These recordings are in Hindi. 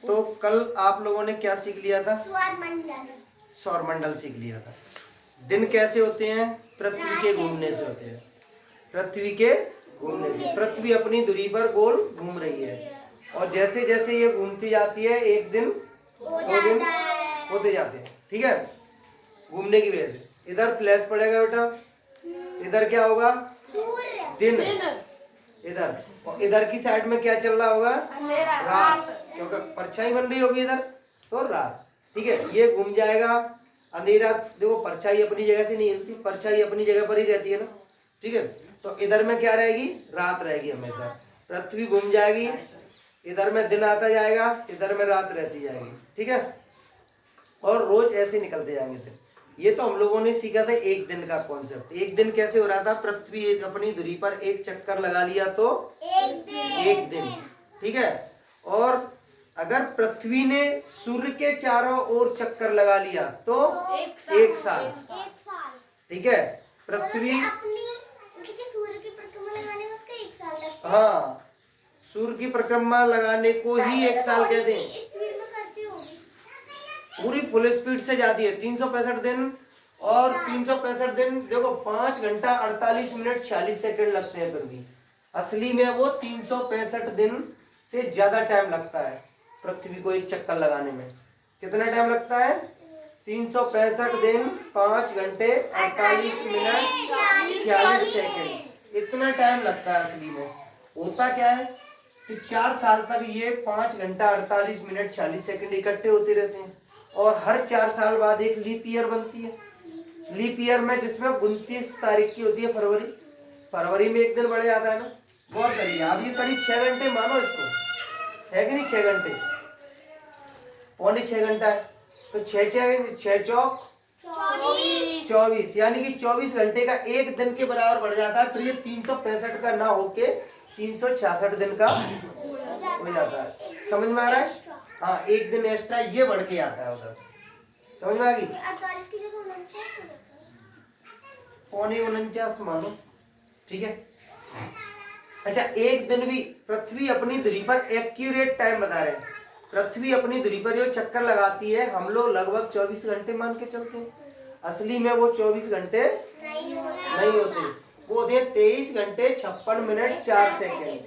तो कल आप लोगों ने क्या सीख लिया था? सौरमंडल सीख लिया था। दिन कैसे होते हैं? पृथ्वी के घूमने से होते हैं। पृथ्वी के घूमने से। पृथ्वी अपनी धुरी पर गोल घूम रही है और जैसे जैसे ये घूमती जाती है एक दिन 2 दिन होते जाते हैं। ठीक है, घूमने की वजह से। इधर फ्लैश पड़ेगा बेटा, इधर क्या होगा? दिन। इधर और इधर की साइड में क्या चल रहा होगा? रात, क्योंकि परछाई बन रही होगी इधर, तो रात। ठीक है, ये घूम जाएगा। अंधेरा, देखो परछाई अपनी जगह से नहीं हिलती, परछाई अपनी जगह पर ही रहती है ना। ठीक है, तो इधर में क्या रहेगी? रात रहेगी हमेशा। पृथ्वी घूम जाएगी, इधर में दिन आता जाएगा, इधर में रात रहती जाएगी। ठीक है, और रोज ऐसे निकलते जाएंगे दिन। ये तो हम लोगों ने सीखा था एक दिन का कॉन्सेप्ट। एक दिन कैसे हो रहा था? पृथ्वी एक अपनी धुरी पर एक चक्कर लगा लिया तो एक दिन। ठीक है, और अगर पृथ्वी ने सूर्य के चारों ओर चक्कर लगा लिया तो एक साल। ठीक है, पृथ्वी सूर्य की परिक्रमा लगाने में उसका 1 साल लगता है। हाँ, सूर्य की परिक्रमा लगाने को ही 1 साल कहते हैं। पूरी फुल स्पीड से जाती है 365 दिन, और 365 दिन देखो 5 घंटा 48 मिनट 46 सेकंड लगते हैं। फिर भी असली में वो 365 दिन से ज्यादा टाइम लगता है पृथ्वी को एक चक्कर लगाने में। कितना टाइम लगता है? 365 दिन 5 घंटे 48 मिनट 46 सेकंड, इतना टाइम लगता है असली में। होता क्या है कि 4 साल तक ये 5 घंटा 48 मिनट 46 सेकंड इकट्ठे होते रहते हैं, और हर 4 साल बाद एक लीप ईयर बनती है। लीप ईयर में जिसमें 29 तारीख की होती है फरवरी, फरवरी में एक दिन बढ़ जाता है ना। गौर करिए, अब ये करीब 6 घंटे मानो इसको, है कि नहीं? 6 घंटे, पौने 6 घंटा है, तो 6 चौक 24, यानी कि 24 घंटे का एक दिन के बराबर बढ़ जाता है। फिर ये 365 का ना होके 366 दिन का हो जाता है। समझ में आ रहा है? हाँ, एक दिन एक्स्ट्रा ये बढ़ के आता है उधर। समझ में आ गई? 48 की जगह 49 पौने 49 मानो। ठीक है, अच्छा, एक दिन भी पृथ्वी अपनी धुरी पर एक्यूरेट टाइम बता रहे हैं। पृथ्वी अपनी धुरी पर जो चक्कर लगाती है, हम लोग लगभग 24 घंटे मान के चलते हैं। असली में वो 24 घंटे नहीं होते, वो होते 23 घंटे 56 मिनट 4 सेकंड।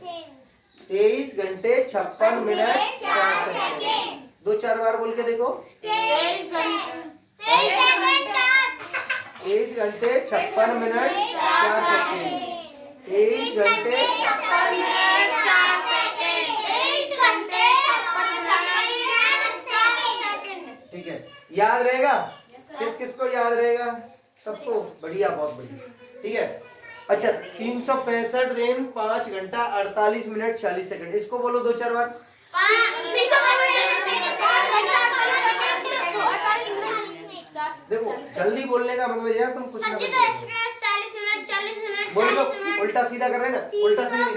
23 घंटे 56 मिनट 4 सेकंड। 2-4 बार बोल के देखो। 23 घंटे 56 मिनट 4 सेकंड। 23 घंटे 56 मिनट 4 सेकंड। 23 घंटे 56 सेकंड। ठीक है, याद रहेगा? किस किस को याद रहेगा? सबको? बढ़िया, बहुत बढ़िया। ठीक है, अच्छा, 365 दिन 5 घंटा 48 मिनट 46 सेकंड, इसको बोलो 2-4 बार। देखो, जल्दी बोलने का मतलब यार तुम कुछ ना कुछ 40 मिनट 40 मिनट बोल दो। उल्टा सीधा कर रहे हैं ना, उल्टा सीधा नहीं।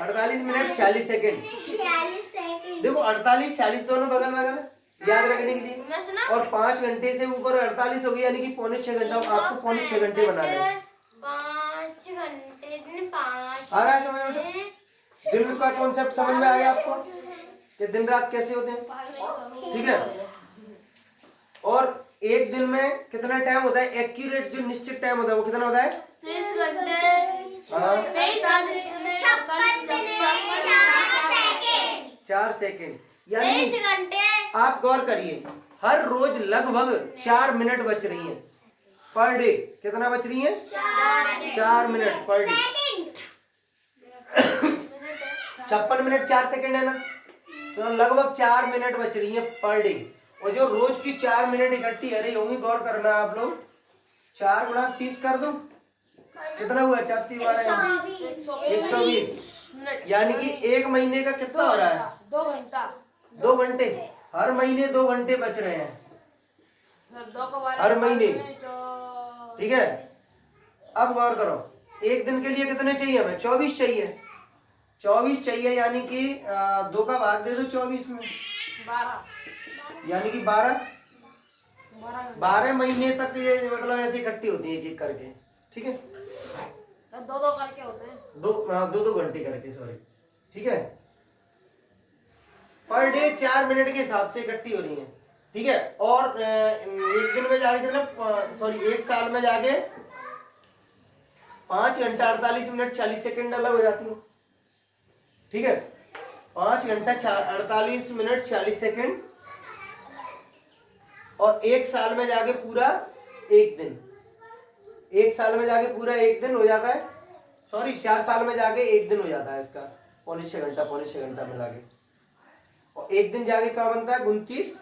48 मिनट 40 सेकंड। देखो 48 40 दोनों बगल में याद रखने के लिए, और 5 घंटे से ऊपर 48 हो गई, यानी कि पौने 6 घंटा। आपको पौने 6 घंटे बनाने हैं। 5 घंटे दिन 5 आ रहा है समझ में? दिन का कॉन्सेप्ट समझ में आ गया आपको कि दिन रात कैसे होते हैं? ठीक है, और एक दिन में कितना टाइम होता है? एक्यूरेट जो निश्चित टाइम होता है वो कितना होता है? 30 घंटे 4 सेकंड। यानी आप गौर करिए, हर रोज लगभग 4 मिनट बच रही है पर डे। कितना बच रही है? 4 minute per day. 56 minute 4 second है ना, तो लगभग 4 मिनट बच रही है पर डे। और जो रोज की 4 मिनट इकट्ठी आ रही होंगी, गौर करना आप लोग, 4 गुणा 30 कर दो, कितना हुआ? 120, यानी कि एक महीने का कितना हो रहा है? 2 घंटा। 2 घंटे। हर महीने 2 घंटे बच रहे हैं, हर महीने। ठीक है, अब गौर करो, एक दिन के लिए कितने चाहिए हमें? 24 चाहिए। 24 चाहिए, यानी कि 2 का भाग दे दो 24 में, 12, यानी कि 12। 12 महीने तक ये मतलब ऐसे इकट्ठी होती है एक एक करके, ठीक है, दो दो करके होते हैं, दो घंटे करके, सॉरी, ठीक है, पर डे 4 मिनट के हिसाब से इकट्ठी हो रही है, ठीक है। और एक दिन में जाके मतलब सॉरी 1 साल में जाके 5 घंटा 48 मिनट 40 सेकंड अलग हो जाती है, ठीक है, 5 घंटा 48 मिनट 40 सेकंड, और 1 साल में जाके पूरा 1 दिन, 1 साल में जाके पूरा 1 दिन हो जाता है, सॉरी 4 साल में जाके 1 दिन हो जाता है इसका, पौने 6 घंटा मिला के, और 1 दिन जाके कहाँ बनता है 29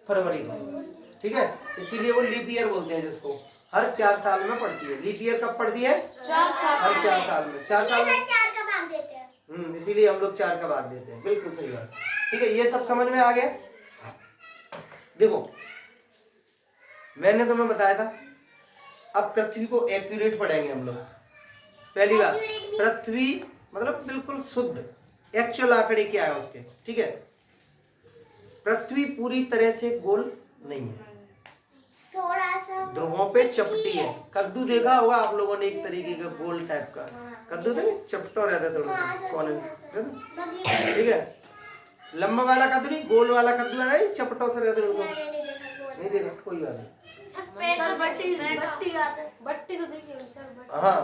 फरवरी को, ठीक है, इसीलिए वो लीप ईयर बोलते हैं जिसको, हर 4 साल में पड़ती है। लीप ईयर कब पड़ती है? 4 साल, हर 4 साल में, 4 साल में 4 का भाग देते हैं। इसीलिए हम लोग 4 का भाग देते हैं, बिल्कुल सही बात, ठीक है, ये सब समझ में आ गया। देखो मैंने तुम्हें बताया था, अब पृथ्वी को एक्यूरेट पढ़ेंगे हम लोग। पहली बात, पृथ्वी मतलब बिल्कुल शुद्ध एक्चुअल आंकड़े क्या है उसके, ठीक है। पृथ्वी पूरी तरह से गोल नहीं है, थोड़ा सा ध्रुवों पे चपटी है। कद्दू देखा होगा आप लोगों ने, एक तरीके का गोल टाइप का कद्दू था, चपटा रहता है थोड़ा सा कोने में, ठीक है, लंबा वाला कद्दू नहीं, गोल वाला कद्दू है, चपटों से रहता है बिल्कुल। नहीं देखा, कोई बात नहीं। बट्टी तो देखिए सर, हाँ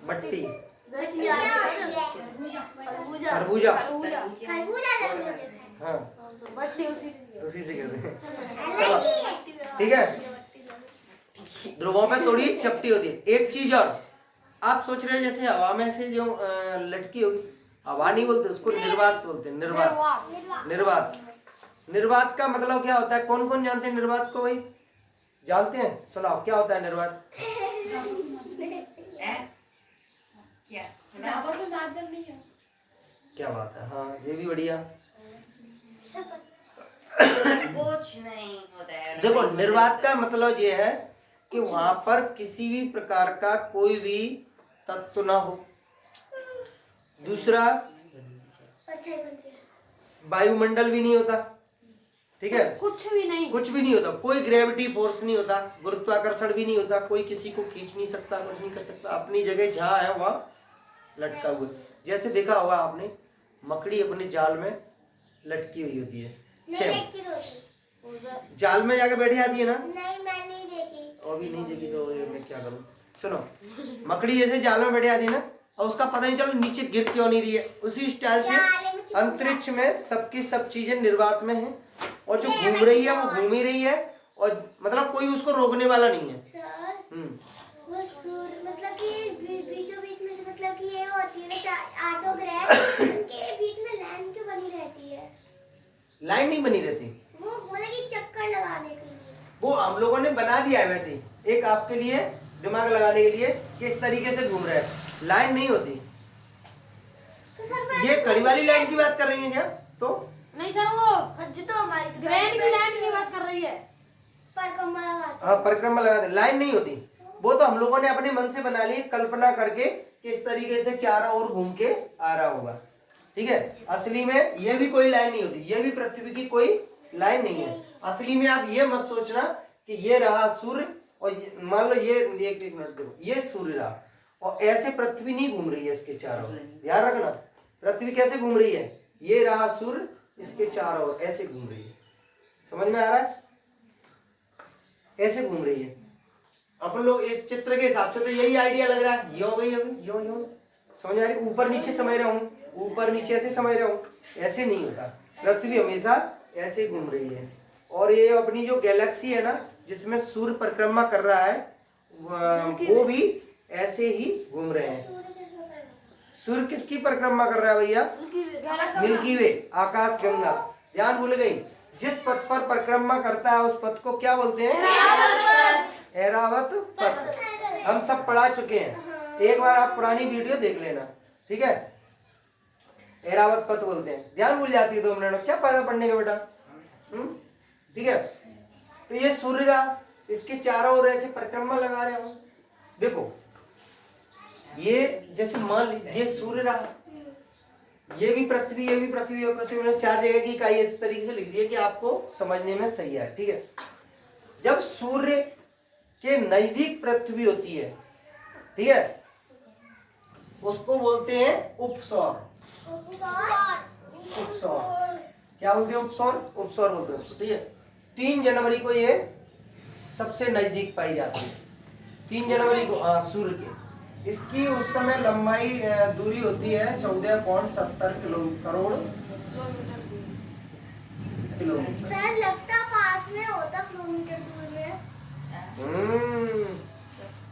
बट्टी, खरबूजा, हाँ बट्टी उसी से कहते हैं, चलो ठीक है। ध्रुवों पे थोड़ी चपटी होती है। एक चीज और, आप सोच रहे हैं जैसे हवा में से जो लटकी होगी, हवा नहीं बोलते उसको, निर्वात बोलते हैं, निर्वात। निर्वात का मतलब क्या होता है? कौन कौन जानते हैं निर्वात को? भाई जानते हैं? सुनाओ क्या होता है निर्वात? क्या बात है, हाँ ये भी बढ़िया। कुछ नहीं होता है। देखो निर्वात का मतलब ये है कि वहां पर किसी भी प्रकार का कोई भी तत्व ना हो। दूसरा, वायुमंडल भी नहीं होता, ठीक है, कुछ भी नहीं होता, कोई ग्रेविटी फोर्स नहीं होता, गुरुत्वाकर्षण भी नहीं होता, कोई किसी को खींच नहीं सकता, कुछ नहीं कर सकता, अपनी जगह जहाँ है वहाँ लटका हुआ। जैसे देखा होगा आपने, मकड़ी अपने जाल में लटकी हुई होती है, जाल में जाके बैठी आती है ना। नहीं मैं नहीं देखी। और भी नहीं देखी तो ये मैं क्या करूं। सुनो, मकड़ी जैसे जाल में बैठी आती है ना, और उसका पता नहीं चलो नीचे गिर क्यों नहीं रही है, उसी स्टाइल से अंतरिक्ष में सबकी सब चीजें निर्वात में हैं, और जो घूम रही है वो घूम ही रही है, और मतलब कोई उसको रोकने वाला नहीं है। सर वो सूर्य मतलब कि बीचों बीच में मतलब कि ये होती है 8 ग्रह, उनके बीच में लाइन क्यों बनी रहती है? लाइन नहीं बनी रहती, वो मतलब कि चक्कर लगाने के लिए वो हम लोगों ने बना दिया है वैसे, एक आपके लिए दिमाग लगाने के लिए कि इस तरीके से घूम रहे हैं, लाइन नहीं होती। तो सर ये कड़ी वाली लाइन की बात कर रही है क्या? तो नहीं सर, वो ग्रहण की लाइन की बात कर रही है। परिक्रमा लगाते हाँ परिक्रमा लगाते, लाइन नहीं होती, वो तो हम लोगों ने अपने मन से बना ली, कल्पना करके कि इस तरीके से चारों ओर घूम के आ रहा होगा, ठीक है। असली में ये भी कोई लाइन नहीं होती, ये भी पृथ्वी की कोई लाइन नहीं है। असली में आप ये मत सोचना कि ये रहा सूर्य, और मान लो ये एक मिनट देखो, ये सूर्य रहा, और ऐसे पृथ्वी नहीं घूम रही है इसके चारों ओर, ध्यान रखना। पृथ्वी कैसे घूम रही है? ये रहा सूर्य, इसके चारों ओर ऐसे घूम रही है, समझ में आ रहा है? ऐसे घूम रही है। अपन लोग इस चित्र के हिसाब से तो यही आइडिया लग रहा है, यो गई अभी यो यो, समझ आ रही? ऊपर नीचे समझ रहा हूँ, ऊपर नीचे ऐसे समझ रहा हूँ, ऐसे नहीं होता। पृथ्वी हमेशा ऐसे घूम रही है, और ये अपनी जो गैलेक्सी है ना, जिसमें सूर्य परिक्रमा कर रहा है, वो भी ऐसे ही घूम रहे हैं। सूर्य किसकी परिक्रमा कर रहा है भैया? मिल्की वे, आकाश गंगा। ध्यान भूल गई, जिस पथ पर परिक्रमा करता है उस पथ को क्या बोलते हैं? ऐरावत पथ। हम सब पढ़ा चुके हैं, एक बार आप पुरानी वीडियो देख लेना, ठीक है। ऐरावत पथ बोलते हैं। ध्यान भूल जाती है 2 मिनट में, क्या फायदा पढ़ने का बेटा, ठीक है। तो ये सूर्य रहा, इसके चारों ओर ऐसे परिक्रमा लगा रहे हो। देखो ये जैसे मान लीजिए ये सूर्य रहा, ये भी पृथ्वी, ये भी पृथ्वी और पृथ्वी, मैंने 4 जगह की इकाई इस तरीके से लिख दी है कि आपको समझने में सही है। ठीक है, जब सूर्य के नजदीक पृथ्वी होती है, ठीक है, उसको बोलते हैं उपसौर। उपसौर क्या बोलते हैं? उपसौर, उपसौर बोलते हैं उसको। ठीक है, 3 जनवरी को ये सबसे नजदीक पाई जाती है। 3 जनवरी को, हाँ, सूर्य के। इसकी उस समय लंबाई दूरी होती है 14.70 करोड़ किलोमीटर। सर लगता पास में होता, किलोमीटर दूर में।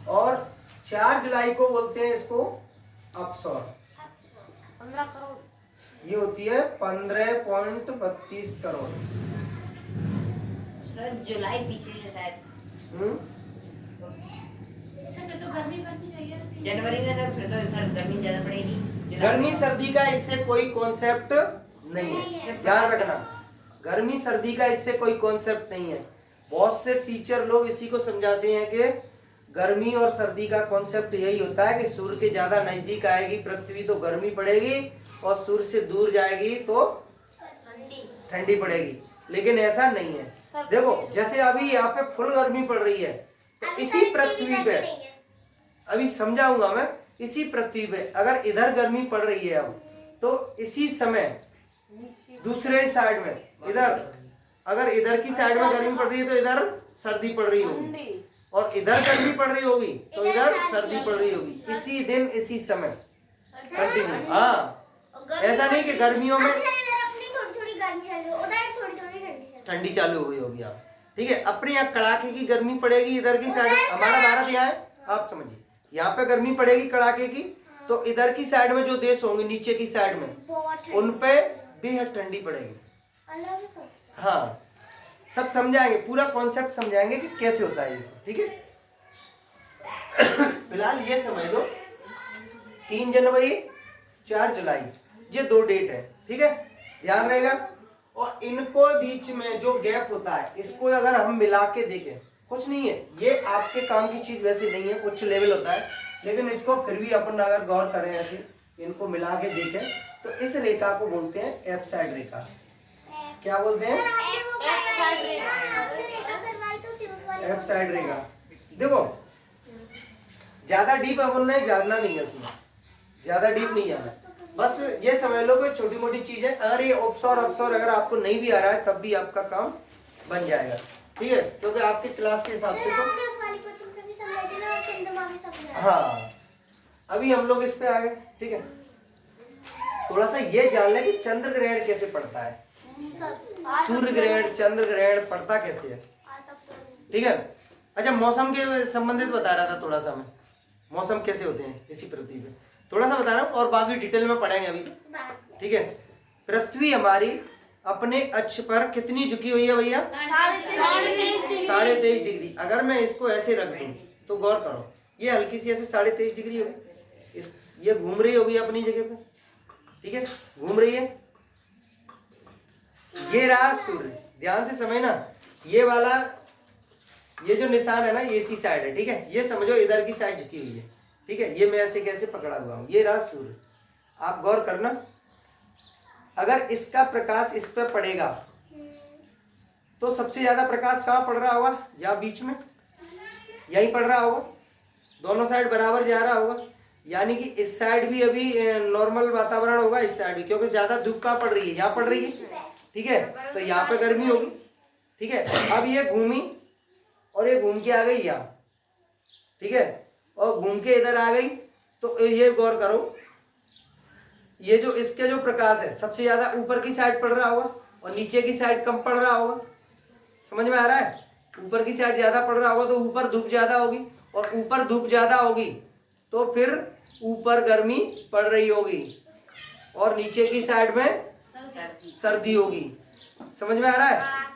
और 4 जुलाई को बोलते हैं इसको अपसौर। 15 करोड़। ये होती है 15.32 करोड़। सर जुलाई पीछे है शायद। सर फिर तो गर्मी पड़नी चाहिए ना 3 जनवरी में सर फिर तो सर गर्मी ज्यादा पड़ेगी। जुलाई गर्मी में- सर्दी का इससे कोई कॉन्सेप्ट नहीं है, ध्यान रखना। गर्मी सर्दी का इससे कोई कॉन्सेप्ट नहीं है। बहुत से टीचर लोग इसी को समझाते हैं कि गर्मी और सर्दी का कॉन्सेप्ट यही होता है कि सूर्य के ज्यादा नजदीक आएगी पृथ्वी तो गर्मी पड़ेगी, और सूर्य से दूर जाएगी तो ठंडी पड़ेगी। लेकिन ऐसा नहीं है। देखो, जैसे अभी यहाँ पे फुल गर्मी पड़ रही है, तो इसी पृथ्वी पे, अभी समझाऊंगा मैं, इसी पृथ्वी पे अगर इधर गर्मी पड़ रही है अब, तो इसी समय दूसरे साइड में, इधर अगर इधर की साइड में गर्मी पड़ रही है तो इधर सर्दी पड़ रही होगी, और इधर गर्मी पड़ रही होगी तो इधर सर्दी पड़ रही होगी, इसी दिन इसी समय कंटिन्यू। हाँ, ऐसा नहीं कि गर्मियों में इधर अपनी थोड़ी थोड़ी गर्मी चल रही है, उधर थोड़ी थोड़ी ठंडी। ठंडी चालू हो गई होगी। आप ठीक है, अपने यहाँ कड़ाके की गर्मी पड़ेगी इधर की साइड, हमारा भारत यहाँ है, आप समझिए, यहाँ पे गर्मी पड़ेगी कड़ाके की, तो इधर की साइड में जो देश होंगे नीचे की साइड में, उन पे बेहद ठंडी पड़ेगी। हाँ, सब समझाएंगे, पूरा कॉन्सेप्ट समझाएंगे कि कैसे होता है ये सब। ठीक है, फिलहाल ये समझ लो 3 जनवरी 4 जुलाई ये 2 डेट है। ठीक है, ध्यान रहेगा। और इनको बीच में जो गैप होता है, इसको अगर हम मिला के देखें, कुछ नहीं है, ये आपके काम की चीज वैसे नहीं है, कुछ लेवल होता है, लेकिन इसको फिर भी अपन अगर गौर करें, ऐसे इनको मिला के देखें, तो इस रेखा को बोलते हैं एफ साइड रेखा। क्या बोलते हैं? एफ साइड रेखा। देखो, ज्यादा डीप अपन ने जानना नहीं है, इसमें ज्यादा डीप नहीं जाना, बस ये समझ लो कोई छोटी मोटी चीज है। अगर ये ऑप्सॉर अगर आपको नहीं भी आ रहा है तब भी आपका काम बन जाएगा। ठीक है, क्योंकि आपके क्लास के हिसाब से तो, हाँ, अभी हम लोग इस पे आ गए। ठीक है, थोड़ा सा ये जान लें कि चंद्र ग्रहण कैसे पड़ता है, सूर्य ग्रहण, चंद्र ग्रहण पड़ता कैसे है। ठीक है, अच्छा, मौसम के संबंधित बता रहा था थोड़ा सा मैं, मौसम कैसे होते हैं इसी पृथ्वी पे थोड़ा सा बता रहा हूँ, और बाकी डिटेल में पढ़ेंगे अभी तो। ठीक है, पृथ्वी हमारी अपने अक्ष पर कितनी झुकी हुई है भैया? 23.5 डिग्री। अगर मैं इसको ऐसे रख दूं तो गौर करो, ये हल्की सी ऐसे 23.5 डिग्री होगी, इस ये घूम रही होगी अपनी जगह पे। ठीक है, घूम रही है। ये रहा सूर्य, ध्यान से समझना, ये वाला, ये जो निशान है ना, ये इसी साइड है। ठीक है, ये समझो इधर की साइड झुकी हुई है। ठीक है, ये मैं ऐसे कैसे पकड़ा हुआ हूं, ये रहा सूर्य। आप गौर करना, अगर इसका प्रकाश इस पे पड़ेगा तो सबसे ज्यादा प्रकाश कहाँ पड़ रहा होगा? या बीच में, यही पड़ रहा होगा, दोनों साइड बराबर जा रहा होगा, यानी कि इस साइड भी अभी नॉर्मल वातावरण होगा, इस साइड भी, क्योंकि ज्यादा धूप कहाँ पड़ रही है? यहाँ पड़ रही है। ठीक है, तो यहाँ पे गर्मी होगी। ठीक है, अब ये घूमी और ये घूम के आ गई यहाँ। ठीक है, और घूम के इधर आ गई, तो ये गौर करो, ये जो इसके जो प्रकाश है सबसे ज्यादा ऊपर की साइड पड़ रहा होगा और नीचे की साइड कम पड़ रहा होगा। समझ में आ रहा है? ऊपर की साइड ज्यादा पड़ रहा होगा तो ऊपर धूप ज्यादा होगी, और ऊपर धूप ज्यादा होगी तो फिर ऊपर गर्मी पड़ रही होगी, और नीचे की साइड में सर्दी होगी। समझ में आ रहा है?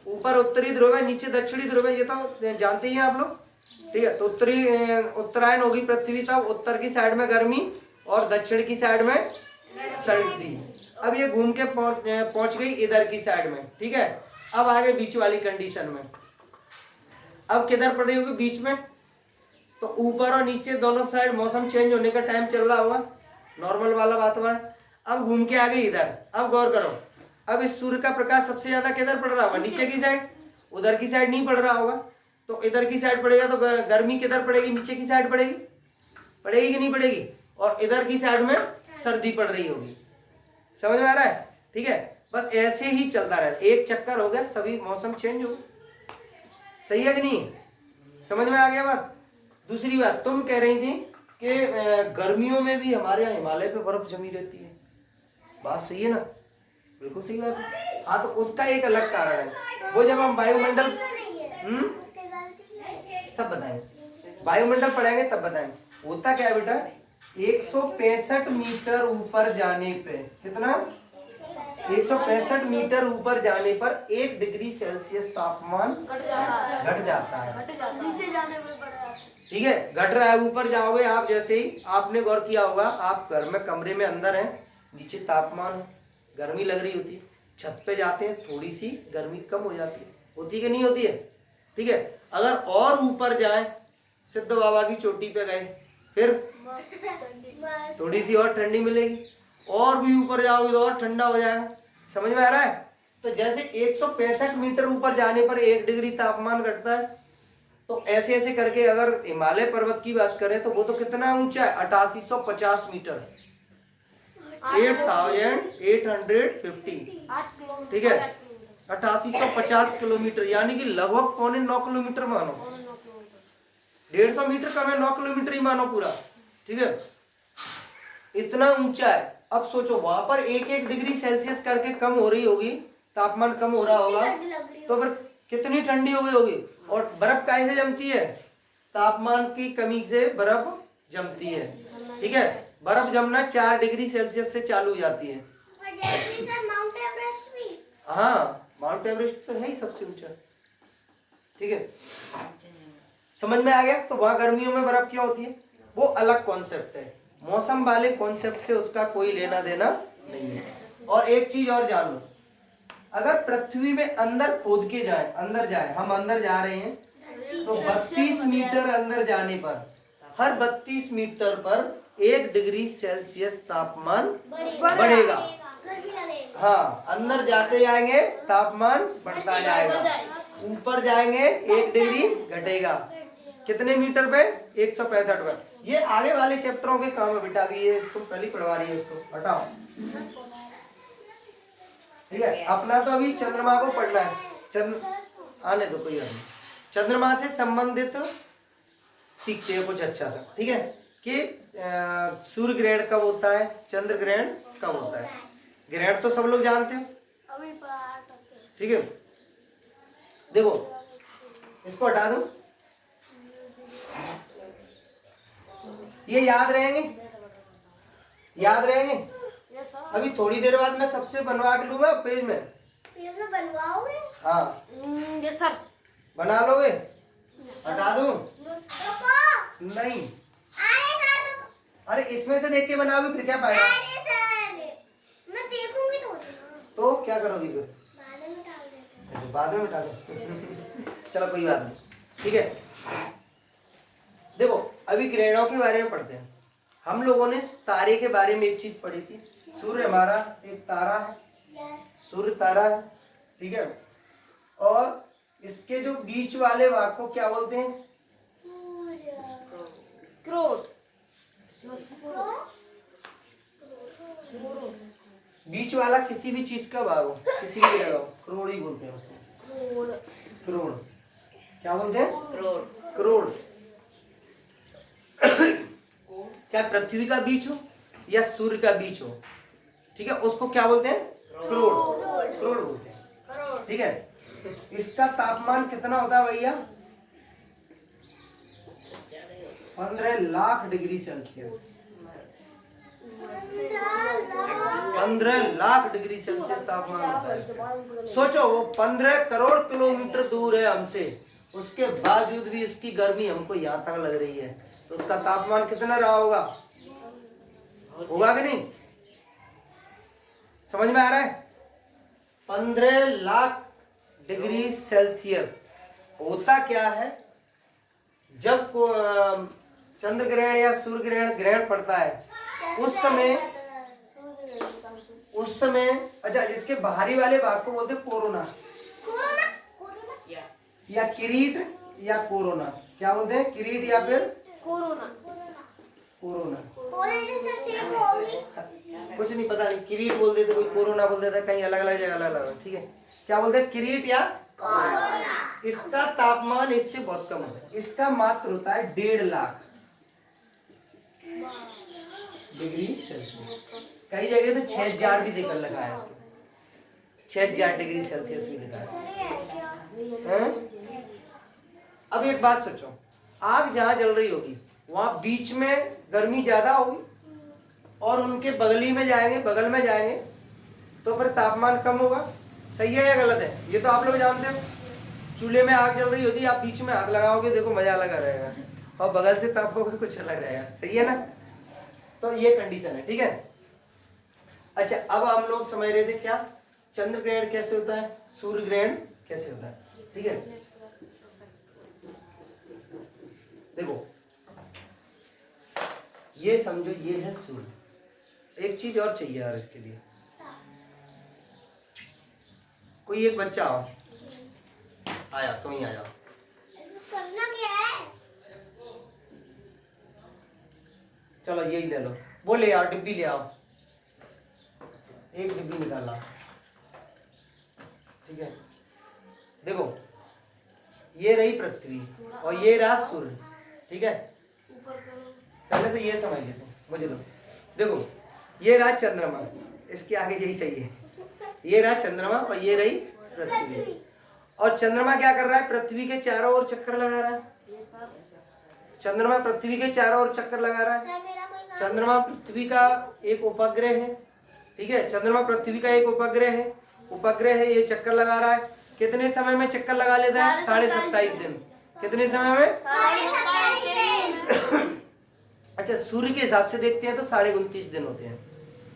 ऊपर उत्तरी ध्रुव है, नीचे दक्षिणी ध्रुव है, ये तो जानते ही हैं आप लोग। ठीक है, तो उत्तरायण होगी पृथ्वी, तब उत्तर की साइड में गर्मी और दक्षिण की साइड में सर्दी। अब ये घूम के पहुंच गई इधर की साइड में। ठीक है, अब आ गए बीच वाली कंडीशन में। अब किधर पड़ रही होगी? बीच में। तो ऊपर और नीचे दोनों साइड मौसम चेंज होने का टाइम चल रहा होगा, नॉर्मल वाला वातावरण। अब घूम के आ गई इधर। अब गौर करो, अब इस सूर्य का प्रकाश सबसे ज्यादा किधर पड़ रहा होगा? नीचे की साइड। उधर की साइड नहीं पड़ रहा होगा, तो इधर की साइड पड़ेगा तो गर्मी किधर पड़ेगी? नीचे की साइड पड़ेगी। पड़ेगी कि नहीं पड़ेगी? और इधर की साइड में सर्दी पड़ रही होगी। समझ में आ रहा है? ठीक है, बस ऐसे ही चलता रहता, एक चक्कर हो गया, सभी मौसम चेंज हो। सही है कि नहीं? समझ में आ गया बात? दूसरी बात, तुम कह रही थी कि गर्मियों में भी हमारे यहाँ हिमालय पे बर्फ जमी रहती है। बात सही है ना? बिल्कुल सही बात है। हाँ, तो उसका एक अलग कारण है। वो जब हम वायुमंडल सब बताएंगे, वायुमंडल पढ़ेंगे तब बताएंगे। होता क्या है बेटा, 165 मीटर ऊपर जाने पे, कितना? 165 मीटर ऊपर जाने पर 1 डिग्री सेल्सियस तापमान घट जाता है। नीचे जाने में बढ़ रहा है। ठीक है, घट रहा है। ऊपर जाओगे आप, जैसे ही आपने गौर किया होगा, आप घर में कमरे में अंदर हैं, नीचे तापमान है, गर्मी लग रही होती है, छत पे जाते हैं, थोड़ी सी गर्मी कम हो जाती है, होती कि नहीं होती है? ठीक है, अगर और ऊपर जाए, सिद्ध बाबा की चोटी पे गए, फिर थोड़ी सी और ठंडी मिलेगी, और भी ऊपर जाओगे तो और ठंडा हो जाएगा। समझ में आ रहा है? तो जैसे 165 मीटर ऊपर जाने पर 1 डिग्री तापमान घटता है, तो ऐसे ऐसे करके अगर हिमालय पर्वत की बात करें तो वो तो कितना ऊंचा है? 8850 मीटर, 8850। 8 किलोमीटर। ठीक है, 8850 किलोमीटर, यानी कि लगभग 9.25 किलोमीटर मानो, 150 मीटर कम है, 9 किलोमीटर ही मानो पूरा। ठीक है, इतना ऊंचा है। अब सोचो, वहां पर 1-1 डिग्री सेल्सियस करके कम हो रही होगी, तापमान कम हो रहा होगा, तो फिर कितनी ठंडी हो गई होगी। और बर्फ कैसे जमती है? तापमान की कमी से बर्फ जमती है। ठीक है, बर्फ जमना 4 डिग्री सेल्सियस से चालू हो जाती है। माउंट एवरेस्ट भी। हाँ, माउंट एवरेस्ट तो है ही सबसे ऊंचा। ठीक है, समझ में आ गया? तो वहां गर्मियों में बर्फ क्या होती है, वो अलग कॉन्सेप्ट है। मौसम वाले कॉन्सेप्ट से उसका कोई लेना देना नहीं है। और एक चीज और जान लो, अगर पृथ्वी में अंदर खोद के जाए, अंदर जाए, हम अंदर जा रहे हैं, तो 32 मीटर अंदर जाने पर, हर 32 मीटर पर 1 डिग्री सेल्सियस तापमान बढ़ेगा। हाँ, अंदर जाते जाएंगे तापमान बढ़ता जाएगा, ऊपर जाएंगे 1 डिग्री घटेगा। कितने मीटर पे? 165 पे। ये आगे वाले चैप्टरों के काम है बेटा, अभी ये तुम पहले पढ़वा रही है, उसको हटाओ। ठीक है, अपना तो अभी चंद्रमा को पढ़ना है। आने दो, कोई नहीं। चंद्रमा से संबंधित सीखते हैं कुछ अच्छा सा। ठीक है, कि सूर्य ग्रहण कब होता है, चंद्र ग्रहण कब होता है। ग्रहण तो सब लोग जानते हो। अभी ठीक है, देखो इसको हटा दो, ये याद रहेंगे, याद रहेंगे। Yes sir. अभी थोड़ी देर बाद मैं सबसे बनवा के लूंगा पेज में। पेज में बनवाओगे? हाँ, यस सर। बना लोगे? हटा दूं? रुको। नहीं, अरे सर रुको। अरे इसमें से देख के बनाओगे फिर क्या पाएगा? अरे सर, मैं देखूंगी थोड़ी ना। तो क्या करोगी फिर? बाद में डाल देते हैं। अच्छा, बाद में मिटा दो। चलो कोई बात नहीं। ठीक है, देखो अभी ग्रहणों के बारे में पढ़ते हैं। हम लोगों ने तारे के बारे में एक चीज पढ़ी थी। सूर्य हमारा एक तारा है, यस। सूर्य तारा है। ठीक है, और इसके जो बीच वाले भाग को क्या बोलते हैं? क्रोड। बीच वाला किसी भी चीज का भाग हो, किसी भी जगह हो, करोड़ ही बोलते हैं उसको। क्रोड। करोड़ क्या बोलते हैं? करोड़। करोड़। चाहे पृथ्वी का बीच हो या सूर्य का बीच हो, ठीक है, उसको क्या बोलते हैं? करोड़। करोड़ बोलते हैं। ठीक है, इसका तापमान कितना होता है भैया? 15 lakh degree Celsius. 15 lakh degree Celsius तापमान होता है इसका। सोचो, वो 15 करोड़ किलोमीटर दूर है हमसे, उसके बावजूद भी उसकी गर्मी हमको यहाँ तक लग रही है, तो उसका तापमान कितना रहा होगा? होगा कि नहीं? समझ में आ रहा है? 15 लाख डिग्री सेल्सियस। होता क्या है, जब चंद्र ग्रहण या सूर्य ग्रहण पड़ता है, उस समय उस समय, अच्छा इसके बाहरी वाले भाग को बोलते कोरोना कोरोना कोरोना या या किरीट या कोरोना। क्या बोलते हैं, किरीट या फिर कोरोना। कोरोना। कोरोना जैसे सेम होगी। कुछ नहीं, पता नहीं, किरीट बोल देते, कोई कोरोना बोल देता, कहीं अलग अलग जगह अलग अलग। ठीक है, क्या बोलते हैं, किरीट या कोरोना। इसका तापमान इससे बहुत कम होता है, इसका मात्र होता है 1.5 लाख डिग्री सेल्सियस। कई जगह तो 6000 भी देकर लगा है इसको, 6000 डिग्री सेल्सियस भी लिखा है। सर ये है क्या? हैं? अब एक बात सोचो, आग जहां जल रही होगी वहां बीच में गर्मी ज्यादा होगी और उनके बगली में जाएंगे, बगल में जाएंगे तो फिर तापमान कम होगा। सही है या गलत है? ये तो आप लोग जानते हो। चूल्हे में आग जल रही होती, आप बीच में हाथ लगाओगे, देखो मजा लगा रहेगा, और बगल से तापोगे कुछ अलग रहेगा। सही है ना? तो ये कंडीशन है। ठीक है, अच्छा अब हम लोग समझ रहे थे क्या, चंद्र ग्रहण कैसे होता है, सूर्य ग्रहण कैसे होता है। ठीक है, देखो ये समझो, ये है सूर्य। एक चीज और चाहिए यार इसके लिए, कोई एक बच्चा आओ, आया तुम ही आया, करना क्या है? चलो यही ले लो, वो ले आओ, डिब्बी ले आओ, एक डिब्बी निकाला। ठीक है, देखो ये रही पृथ्वी और ये रहा सूर्य। ठीक है, ऊपर करो। पहले तो ये समझ लेते हैं, मुझे दो। देखो ये रहा चंद्रमा, इसके आगे यही सही है, ये रहा चंद्रमा और ये रही पृथ्वी। और चंद्रमा क्या कर रहा है, पृथ्वी के चारों ओर चक्कर लगा रहा है। ये सब ऐसा। चंद्रमा पृथ्वी के चारों ओर चक्कर लगा रहा है। सर मेरा कोई काम चंद्रमा पृथ्वी का एक उपग्रह है। ठीक है, चंद्रमा पृथ्वी का एक उपग्रह है, उपग्रह है, ये चक्कर लगा रहा है। कितने समय में चक्कर लगा लेता है? 27.5 दिन। कितने समय में? 27.5 अच्छा सूर्य के हिसाब से देखते हैं तो 29.5 दिन होते हैं।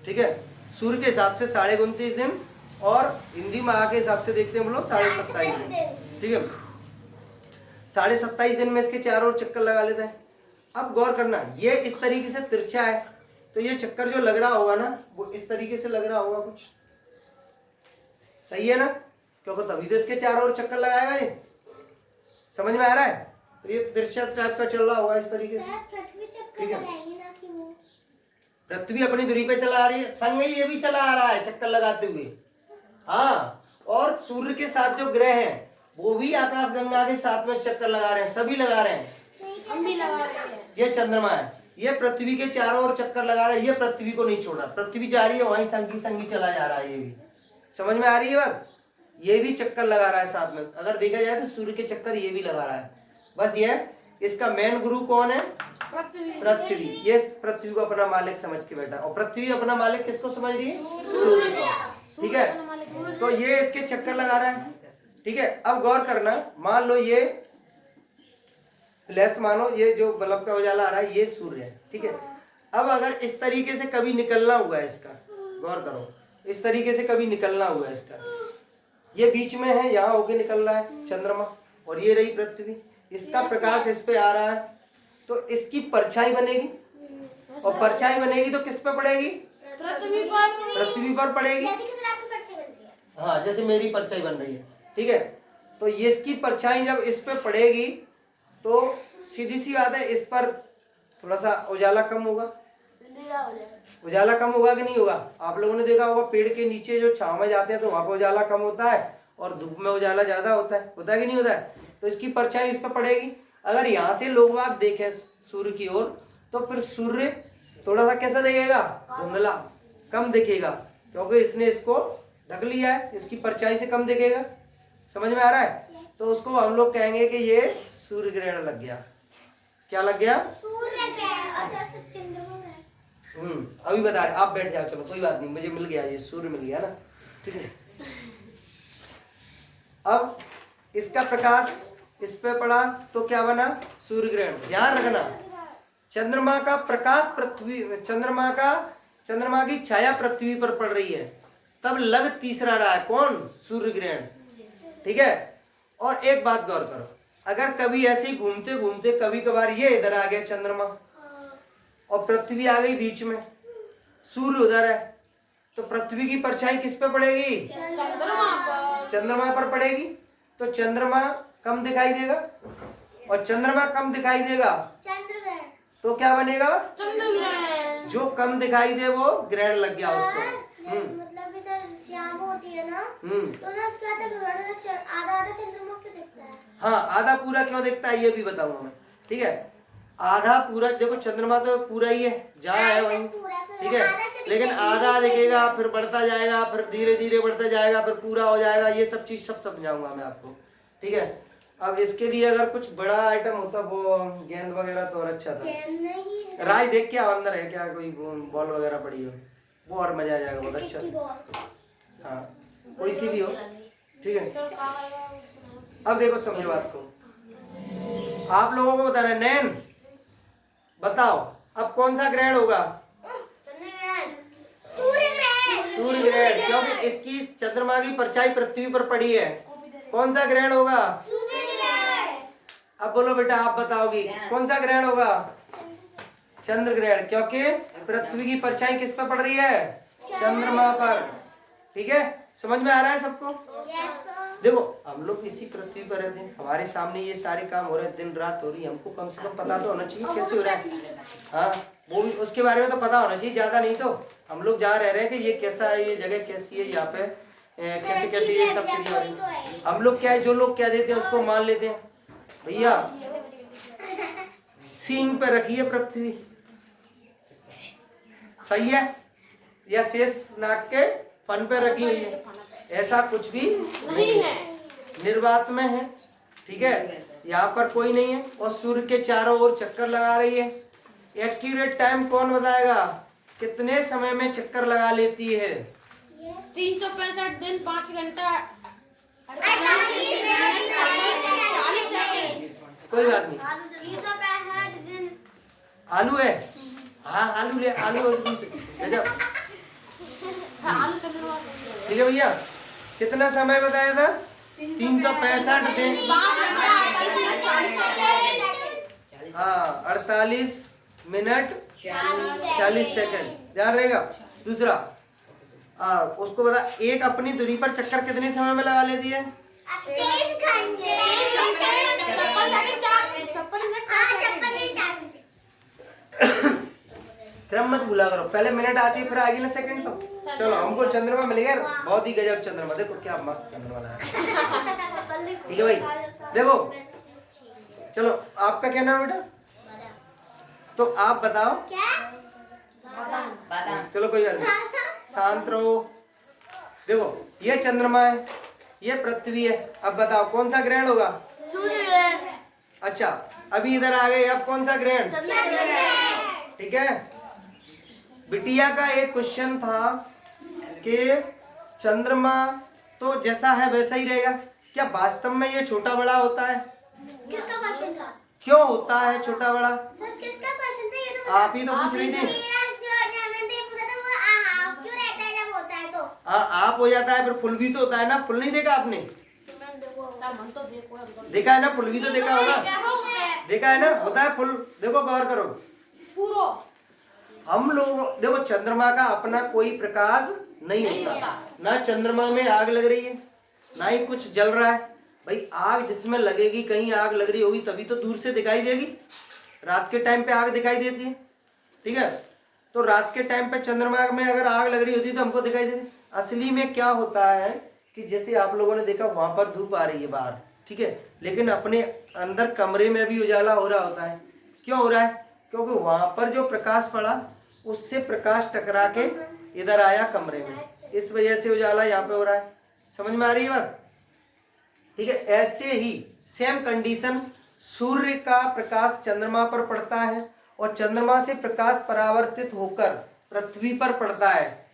ठीक है, सूर्य के हिसाब से 29.5 दिन, और हिंदी माह के हिसाब से देखते हैं हम लोग 27.5 दिन। ठीक है, 27.5 दिन में इसके चारों ओर चक्कर लगा लेता है। अब गौर करना, ये इस तरीके से तिरछा है, तो ये चक्कर जो लग रहा होगा ना, वो इस तरीके से लग रहा होगा कुछ। सही है ना? क्योंकि तभी तो इसके चारों ओर चक्कर लगाएगा ये। समझ में आ रहा है? तो ये तिरछा टाइप का चल रहा होगा इस तरीके से। सर पृथ्वी चक्कर ठीक है। लगाएगी ना कि वो? पृथ्वी अपनी दूरी पे चला आ रही है, संग ही ये भी चला आ रहा है चक्कर लगाते हुए। हाँ, और सूर्य के साथ जो ग्रह हैं वो भी आकाश गंगा के साथ में चक्कर लगा रहे हैं, सभी लगा रहे हैं। हम भी लगा रहे हैं। ये चंद्रमा है, ये पृथ्वी के चारों ओर चक्कर लगा रहा है, ये पृथ्वी को नहीं छोड़ रहा, पृथ्वी जा रही है वहीं संगी संगी चला जा रहा है। ये भी समझ में आ रही है बात? ये भी चक्कर लगा रहा है साथ में, अगर देखा जाए तो सूर्य के चक्कर ये भी लगा रहा है। बस ये इसका मेन गुरु कौन है? पृथ्वी। पृथ्वी। ये पृथ्वी को अपना मालिक समझ के बैठा, और पृथ्वी अपना मालिक किसको समझ रही है? सूर्य को। ठीक है, तो ये इसके चक्कर लगा रहा है। ठीक है, अब गौर करना, मान लो ये फ्लैश, मानो ये जो बल्ब का उजाला आ रहा है ये सूर्य है। ठीक है, अब अगर इस तरीके से कभी निकलना हुआ है इसका, गौर करो, इस तरीके से कभी निकलना हुआ है इसका, ये बीच में है, यहाँ होके निकल रहा है चंद्रमा, और ये रही पृथ्वी, इसका प्रकाश इस पे आ रहा है, तो इसकी परछाई बनेगी, और परछाई बनेगी तो किस पे पड़ेगी? पृथ्वी पर। पृथ्वी पर पड़ेगी। जैसे कि सर आपकी परछाई बनती है। हाँ, जैसे मेरी परछाई बन रही है। ठीक है, तो ये इसकी परछाई जब इस पे पड़ेगी तो सीधी सी बात है, इस पर थोड़ा सा उजाला कम होगा। उजाला कम होगा कि नहीं होगा? आप लोगों ने देखा होगा पेड़ के नीचे जो छांव में जाते हैं तो वहां पर उजाला कम होता है, और धूप में उजाला ज्यादा होता है कि नहीं होता है? तो इसकी परछाई इस पर पड़ेगी। अगर यहाँ से लोग बाग देखें सूर्य की ओर, तो फिर सूर्य थोड़ा सा कैसा दिखेगा? धुंधला, कम दिखेगा, क्योंकि इसने इसको ढक लिया है, इसकी परछाई से कम दिखेगा। समझ में आ रहा है? तो उसको हम लोग कहेंगे कि ये सूर्य ग्रहण लग गया। क्या लग गया? सूर्य ग्रहण। अच्छा सर चंद्रमा ग्रहण। अभी बता रहे, आप बैठ जाओ, चलो कोई बात नहीं, मुझे मिल गया, ये सूर्य मिल गया ना। ठीक है, अब इसका प्रकाश इस पे पड़ा तो क्या बना? सूर्य ग्रहण। ध्यान रखना, चंद्रमा का प्रकाश पृथ्वी, चंद्रमा की छाया पृथ्वी पर पड़ रही है, तब लग तीसरा रहा है कौन? सूर्य ग्रहण। ठीक है, और एक बात गौर करो, अगर कभी ऐसे ही घूमते घूमते कभी कभार ये इधर आ गया चंद्रमा और पृथ्वी आ गई बीच में, सूर्य उधर है, तो पृथ्वी की परछाई किस पे पड़ेगी? चंद्रमा पर। चंद्रमा पर पड़ेगी। तो चंद्रमा कम दिखाई देगा, और चंद्रमा कम दिखाई देगा चंद्र ग्रहण। तो क्या बनेगा? चंद्र ग्रहण। जो कम दिखाई दे वो ग्रहण लग गया उसको। मतलब इधर श्याम होती है ना, हम्म। तो ना उसके बाद आधा आधा चंद्रमा क्यों दिखता है? हाँ, आधा पूरा क्यों दिखता है ये भी बताऊंगा मैं, ठीक है। आधा पूरा, देखो चंद्रमा तो पूरा ही है, जहाँ है वहीं, ठीक है, लेकिन आधा दिखेगा, फिर बढ़ता जाएगा, फिर धीरे धीरे बढ़ता जाएगा, फिर पूरा हो जाएगा। ये सब चीज सब समझाऊंगा मैं आपको, ठीक है। अब इसके लिए अगर कुछ बड़ा आइटम होता, वो गेंद वगैरह तो और अच्छा था। नहीं है। राय देख के आओ, अंदर है क्या कोई बॉल वगैरह पड़ी हो, वो और मजा आ जाएगा, बहुत अच्छा। की बॉल। हाँ, कोई सी भी हो, ठीक है। अब देखो समझो बात को, आप लोगों को बता रहे, नैन बताओ अब कौन सा ग्रहण होगा? चंद्र ग्रहण। सूर्य ग्रहण। सूर्य ग्रहण, क्योंकि इसकी चंद्रमा की परछाई पृथ्वी पर पड़ी है। कौन सा ग्रहण होगा? सूर्य ग्रहण। अब बोलो बेटा, आप बताओगी कौन सा ग्रहण होगा? चंद्र ग्रहण, क्योंकि पृथ्वी की परछाई किस पर पड़ रही है? चंद्रमा पर, ठीक है। समझ में आ रहा है सबको? Yes sir. देखो हम लोग इसी पृथ्वी पर रहते हैं, हमारे सामने ये सारे काम हो रहे हैं, दिन रात हो रही है, हमको कम से कम पता तो होना चाहिए कैसे हो रहा है। हाँ, वो भी उसके बारे में तो पता होना चाहिए, ज्यादा नहीं तो। हम लोग जहाँ रह रहे हैं कि ये कैसा है, ये जगह कैसी है, यहाँ पे कैसे कैसे ये सब चीजें हो रही है। हम लोग क्या है, जो लोग क्या देते हैं उसको मान लेते हैं। भैया सींग पे रखी है पृथ्वी, सही है, या शेष नाग के फन पे रखी हुई है, ऐसा कुछ भी नहीं है, निर्वात में है, ठीक है। यहाँ पर कोई नहीं है, और सूर्य के चारों ओर चक्कर लगा रही है। एक्यूरेट टाइम कौन बताएगा, कितने समय में चक्कर लगा लेती है? 365 दिन 5 घंटा 40 सेकंड। कोई बात नहीं, 365 दिन। आलू है, हाँ आलू ले, आलू और दूध से। गजब। आलू चंद्रमा से। ठीक है भैया, कितना समय बताया था? 365 दिन, 5 घंटा 40 सेकंड। हाँ 48 मिनट 40 सेकंड, ध्यान रहेगा। दूसरा उसको बता, एक अपनी दूरी पर चक्कर कितने समय में लगा लेती है? 23 घंटे। 56 सेकंड 56 मिनट 4 सेकंड। क्रम मत भूला करो, पहले मिनट आती है फिर आएगी ना सेकंड। तो चलो, हमको चंद्रमा मिल गया, बहुत ही गजब चंद्रमा, देखो क्या मस्त चंद्रमा है, ठीक है भाई। देखो चलो, आपका क्या नाम है बेटा? तो आप बताओ। क्या? बादाम। चलो कोई बात नहीं, शांत रहो। देखो ये चंद्रमा है, ये पृथ्वी है, अब बताओ कौन सा ग्रहण होगा? सूर्य ग्रहण। अच्छा, अभी इधर आ गए, अब कौन सा ग्रहण? चंद्र ग्रहण। ठीक है। बिटिया का एक क्वेश्चन था कि चंद्रमा तो जैसा है वैसा ही रहेगा, क्या वास्तव में ये छोटा बड़ा होता है? किसका क्वेश्चन था? क्यों होता है छोटा बड़ा? सर किसका क्वेश्चन था ये तो? आप ही तो पूछ रही थी। मेरा जो मैंने ये पूछा था वो हाफ क्यों रहता है जब होता है तो? आप हो जाता है, फिर फुल भी तो होता है ना। फुल नहीं देखा आपने? देखा है ना, फुल भी तो देखा होगा, देखा है ना, होता है फुल। देखो गौर करो, पूरा हम लोग देखो चंद्रमा का अपना कोई प्रकाश नहीं होता, ना चंद्रमा में आग लग रही है, ना ही कुछ जल रहा है। भाई आग जिसमें लगेगी, कहीं आग लग रही होगी तभी तो दूर से दिखाई देगी। रात के टाइम पे आग दिखाई देती है, ठीक है। तो रात के टाइम पे चंद्रमा में अगर आग लग रही होती तो हमको दिखाई देती। असली में क्या होता है कि जैसे आप लोगों ने देखा वहां पर धूप आ रही है बाहर, ठीक है, लेकिन अपने अंदर कमरे में भी उजाला हो रहा होता है। क्यों हो रहा है? क्योंकि वहां पर जो प्रकाश पड़ा उससे प्रकाश टकरा के इधर आया कमरे में, इस वजह से उजाला यहाँ पे हो रहा है। समझ में आ रही है बात? ठीक है। ऐसे ही सेम कंडीशन, सूर्य का प्रकाश चंद्रमा पर पड़ता है और चंद्रमा से प्रकाश परावर्तित होकर पृथ्वी पर पड़ता है।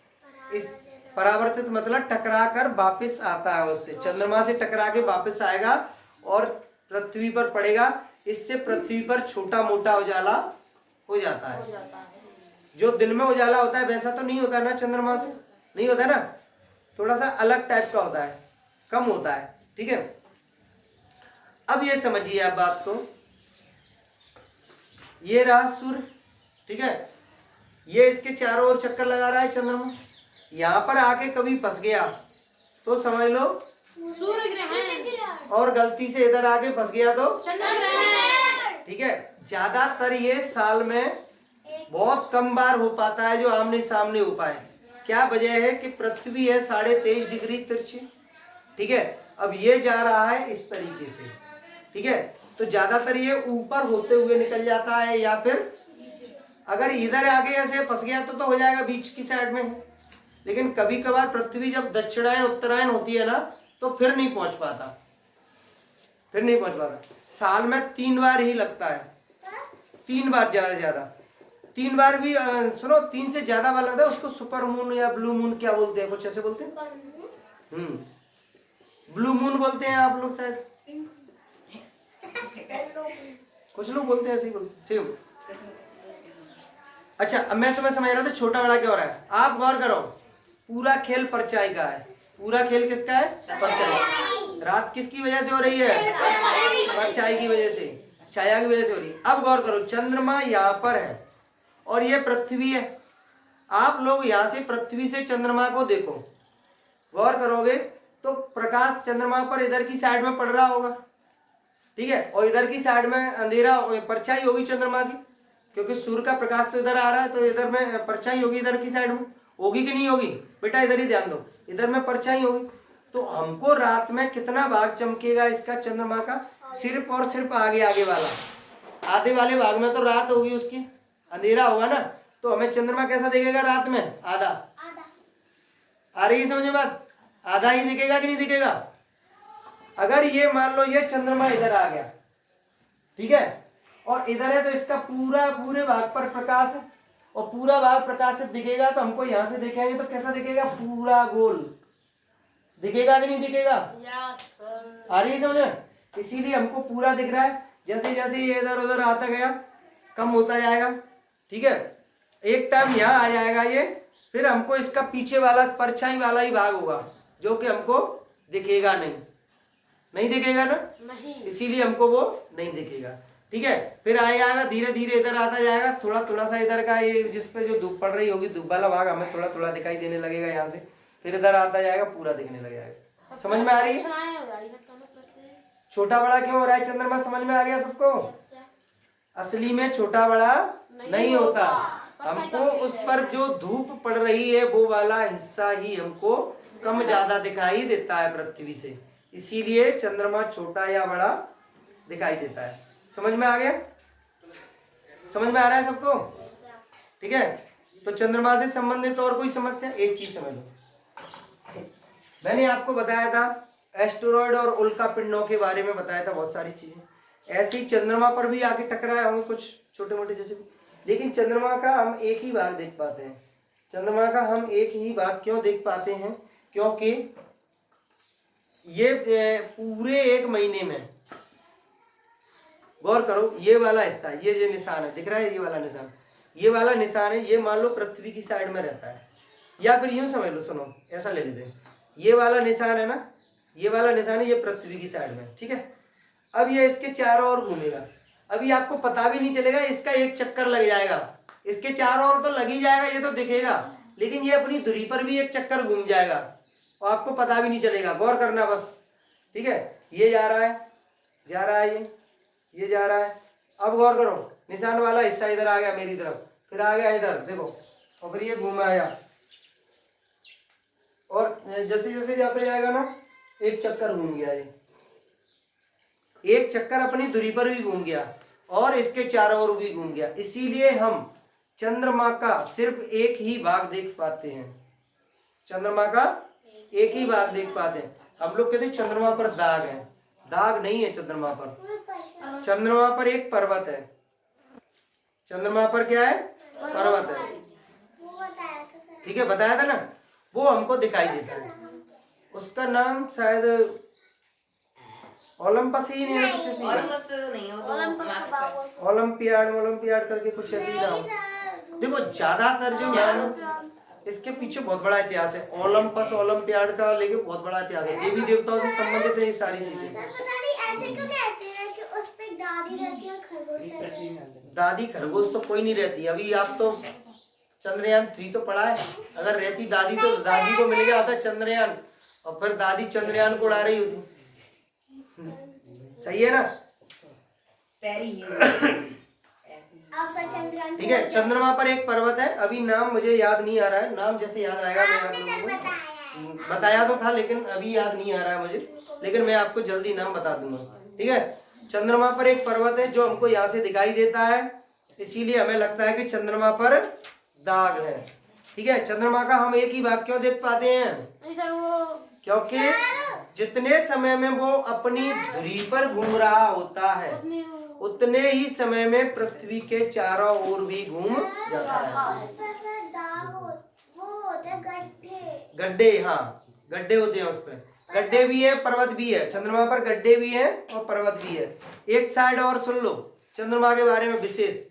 इस परावर्तित मतलब टकरा कर वापिस आता है, उससे चंद्रमा से टकरा के वापिस आएगा और पृथ्वी पर पड़ेगा। इससे पृथ्वी पर छोटा मोटा उजाला हो जाता है। जो दिन में उजाला होता है वैसा तो नहीं होता ना, चंद्रमा से नहीं होता ना, थोड़ा सा अलग टाइप का होता है, कम होता है, ठीक है। अब ये समझिए आप बात को, ये रहा सूर्य, ठीक है, ये इसके चारों ओर चक्कर लगा रहा है चंद्रमा, यहाँ पर आके कभी फंस गया तो समझ लो सूर्य ग्रहण, और गलती से इधर आके फंस गया तो चंद्र ग्रहण। ठीक है। ज्यादातर ये साल में बहुत कम बार हो पाता है जो आमने सामने हो पाए। क्या वजह है कि पृथ्वी है 23.5 डिग्री तिरछी, ठीक है। अब ये जा रहा है इस तरीके से, ठीक है, तो ज्यादातर ये ऊपर होते हुए निकल जाता है, या फिर अगर इधर आगे ऐसे फंस गया तो हो जाएगा बीच की साइड में। लेकिन कभी कभार पृथ्वी जब दक्षिणायन उत्तरायण होती है ना तो फिर नहीं पहुंच पाता, फिर नहीं पहुंच पाता। साल में 3 बार ही लगता है, 3 बार, ज्यादा ज्यादा 3 बार भी सुनो 3 से ज्यादा बार लगता है उसको सुपर मून या ब्लू मून क्या बोलते हैं, कुछ ऐसे बोलते हैं। ब्लू मून बोलते हैं आप लोग शायद, कुछ लोग बोलते हैं ऐसे ही बोलते, ठीक है। अच्छा अब मैं तुम्हें समझ रहा था छोटा बड़ा क्या हो रहा है। आप गौर करो, पूरा खेल परछाई का है। पूरा खेल किसका है? परछाई। रात किसकी वजह से हो रही है? परछाई की वजह से, छाया की वजह से हो रही है। अब गौर करो, चंद्रमा यहाँ पर है और ये पृथ्वी है। आप लोग यहाँ से पृथ्वी से चंद्रमा को देखो, गौर करोगे तो प्रकाश चंद्रमा पर इधर की साइड में पड़ रहा होगा, ठीक है, और इधर की साइड में अंधेरा परछाई होगी चंद्रमा की, क्योंकि सूर्य का प्रकाश तो इधर आ रहा है तो इधर में परछाई होगी, इधर की साइड में होगी कि नहीं होगी बेटा, इधर ही ध्यान दो, इधर में परछाई होगी। तो हमको रात में कितना भाग चमकेगा इसका चंद्रमा का? सिर्फ और सिर्फ आगे आगे वाला, आधे वाले भाग में तो रात होगी, उसकी अंधेरा होगा ना, तो हमें चंद्रमा कैसा दिखेगा रात में? आधा। आ रही है समझ में बात? आधा ही दिखेगा कि नहीं दिखेगा? अगर ये मान लो ये चंद्रमा इधर आ गया, ठीक है, और इधर है तो इसका पूरा पूरे भाग पर प्रकाश है और पूरा भाग प्रकाशित दिखेगा, तो हमको यहां से देखेंगे तो कैसा दिखेगा? पूरा गोल दिखेगा कि नहीं दिखेगा? आ रही है समझ में? इसीलिए हमको पूरा दिख रहा है। जैसे जैसे ये इधर उधर आता गया कम होता जाएगा, ठीक है, एक टाइम यहाँ आ जाएगा ये, फिर हमको इसका पीछे वाला परछाई वाला ही भाग होगा जो कि हमको दिखेगा नहीं दिखेगा ना, इसीलिए हमको वो नहीं दिखेगा, ठीक है। फिर आएगा धीरे धीरे इधर आता जाएगा, थोड़ा थोड़ा सा इधर का ये जिसपे जो धूप पड़ रही होगी धूप वाला भाग हमें थोड़ा थोड़ा दिखाई देने लगेगा यहाँ से, फिर इधर आता जाएगा पूरा दिखने लग जाएगा। समझ में आ रही है? छोटा बड़ा क्यों हो रहा है चंद्रमा? समझ में आ गया सबको? असली में छोटा बड़ा नहीं होता, हमको उस पर जो धूप पड़ रही है वो वाला हिस्सा ही हमको कम ज्यादा दिखाई देता है पृथ्वी से, इसीलिए चंद्रमा छोटा या बड़ा दिखाई देता है। समझ में आ गया? समझ में आ रहा है सबको? ठीक है, तो चंद्रमा से संबंधित और कोई समस्या? एक चीज समझ लो, मैंने आपको बताया था एस्टेरॉयड और उल्का पिंडों के बारे में बताया था, बहुत सारी चीजें ऐसे ही चंद्रमा पर भी आके टकराए होंगे कुछ छोटे मोटे जैसे, लेकिन चंद्रमा का हम एक ही भाग देख पाते हैं। चंद्रमा का हम एक ही भाग क्यों देख पाते हैं? क्योंकि ये पूरे एक महीने में, गौर करो, ये वाला हिस्सा, ये जो निशान है दिख रहा है, ये वाला निशान है, ये मान लो पृथ्वी की साइड में रहता है, या फिर यूं समझ लो, सुनो ऐसा ले लेते हैं, ये वाला निशान है ना, ये वाला निशान है, ये पृथ्वी की साइड में, ठीक है। अब ये इसके चारों ओर घूमेगा, अभी आपको पता भी नहीं चलेगा, इसका एक चक्कर लग जाएगा, इसके चारों ओर तो लग ही जाएगा, ये तो दिखेगा, लेकिन ये अपनी धुरी पर भी एक चक्कर घूम जाएगा और आपको पता भी नहीं चलेगा। गौर करना बस, ठीक है, ये जा रहा है ये जा रहा है। अब गौर करो, निशान वाला हिस्सा इधर आ गया मेरी तरफ, फिर आ गया इधर देखो, और फिर ये घूम आया, और जैसे जैसे जाते जाएगा ना, एक चक्कर घूम गया, ये एक चक्कर अपनी धुरी पर भी घूम गया और इसके चारों ओर भी घूम गया। इसीलिए हम चंद्रमा का सिर्फ एक ही भाग देख पाते हैं, चंद्रमा का एक ही भाग देख पाते हैं। हम लोग कहते हैं चंद्रमा पर दाग है, दाग नहीं है चंद्रमा पर, चंद्रमा पर एक पर्वत है, चंद्रमा पर क्या है? पर्वत है, ठीक है, बताया था ना, वो हमको दिखाई देता है, उसका नाम शायद ओलंपस ही नहीं है, कुछ ऐसी ओलंपियाड करके कुछ ऐसी ही नाम। देखो ज्यादातर जो इसके पीछे बहुत बड़ा इतिहास है, ओलंपस ओलंपियाड का, लेकिन बहुत बड़ा इतिहास है, देवी देवताओं से संबंधित है ये सारी चीजें। ऐसे क्यों कहते हैं कि उस पे दादी रहती है, खरगोश रहते हैं? दादी खरगोश तो कोई नहीं रहती, अभी आप तो चंद्रयान 3 तो पढ़ा है। अगर रहती दादी तो दादी को मिल गया होता चंद्रयान, और फिर दादी चंद्रयान को उड़ा रही होती। सही है ना? ठीक है। चंद्रमा पर एक पर्वत है, अभी नाम मुझे याद नहीं आ रहा है, नाम जैसे याद आएगा मैं आप लोगों को बताया तो था, लेकिन अभी याद नहीं आ रहा है मुझे, लेकिन मैं आपको जल्दी नाम बता दूंगा। ठीक है। चंद्रमा पर एक पर्वत है जो हमको यहाँ से दिखाई देता है, इसीलिए हमें लगता है कि चंद्रमा पर दाग है। ठीक है। चंद्रमा का हम एक ही भाग क्यों देख पाते हैं? नहीं सर वो क्योंकि जितने समय में वो अपनी धुरी पर घूम रहा होता है उतने ही समय में पृथ्वी के चारों ओर भी घूम जाता है। उस पर सर दाग वो होते हैं गड्ढे। गड्ढे, हाँ गड्ढे होते हैं उस पर, गड्ढे भी है पर्वत भी है। चंद्रमा पर गड्ढे भी है और पर्वत भी है। एक साइड और सुन लो चंद्रमा के बारे में विशेष,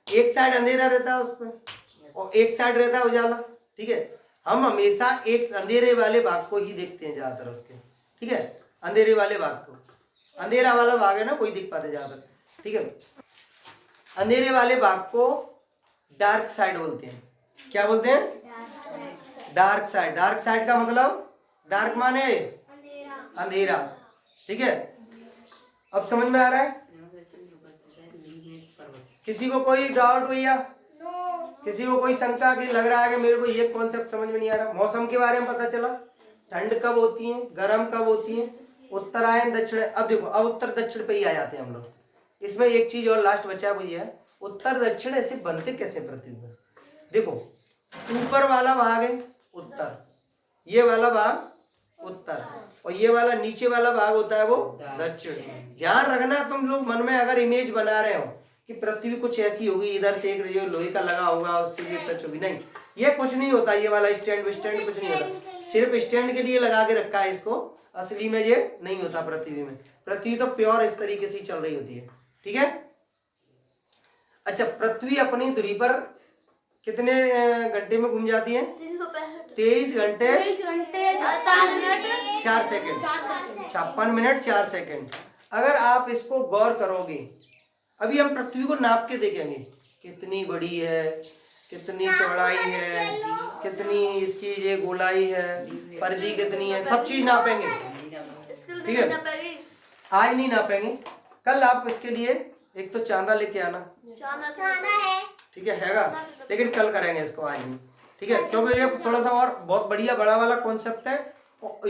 एक साइड अंधेरा रहता है उस पर और एक साइड रहता है उजाला। ठीक है। हम हमेशा एक अंधेरे वाले भाग को ही देखते हैं ज्यादातर उसके। ठीक है। अंधेरे वाले भाग को, अंधेरा वाला भाग है ना, कोई दिख पाते ज्यादातर। ठीक है। अंधेरे वाले भाग को डार्क साइड बोलते हैं। क्या बोलते हैं? Dark side. डार्क साइड का मतलब डार्क माने अंधेरा। ठीक है। अब समझ में आ रहा है? किसी को कोई डाउट भैया? किसी को कोई शंका कि लग रहा है कि मेरे को ये कॉन्सेप्ट समझ में नहीं आ रहा? मौसम के बारे में पता चला, ठंड कब होती है, गर्म कब होती है, उत्तरायण दक्षिण। अब देखो, अब उत्तर दक्षिण पे ही आ जाते हैं हम लोग। इसमें एक चीज और लास्ट बचा भैया, उत्तर दक्षिण ऐसे बनते कैसे पृथ्वी पर? देखो, ऊपर वाला भाग है उत्तर, ये वाला भाग उत्तर, और ये वाला नीचे वाला भाग होता है वो दक्षिण। ध्यान रखना तुम लोग मन में अगर इमेज बना रहे हो कि पृथ्वी कुछ ऐसी होगी, इधर से एक लोहे का लगा होगा उससे ये टच होगी, नहीं, ये कुछ नहीं होता। ये वाला स्टैंड कुछ नहीं होता, सिर्फ स्टैंड के लिए लगा के रखा है इसको, असली में ये नहीं होता पृथ्वी में। पृथ्वी तो प्योर इस तरीके से चल रही होती है। ठीक है। अच्छा, पृथ्वी अपनी धुरी पर कितने घंटे में घूम जाती है? 23 घंटे 4 सेकेंड, 56 मिनट 4 सेकेंड। अगर आप इसको गौर करोगे, अभी हम पृथ्वी को नाप के देखेंगे कितनी बड़ी है, कितनी चौड़ाई है, कितनी इसकी ये गोलाई है, परिधि कितनी है, सब चीज नापेंगे। ठीक है। आज नहीं नापेंगे, कल आप इसके लिए एक तो चांदा लेके आना। जाना है। ठीक है, हैगा, लेकिन कल करेंगे इसको, आज नहीं। ठीक है। क्योंकि ये थोड़ा सा और बहुत बढ़िया बड़ा वाला कॉन्सेप्ट है।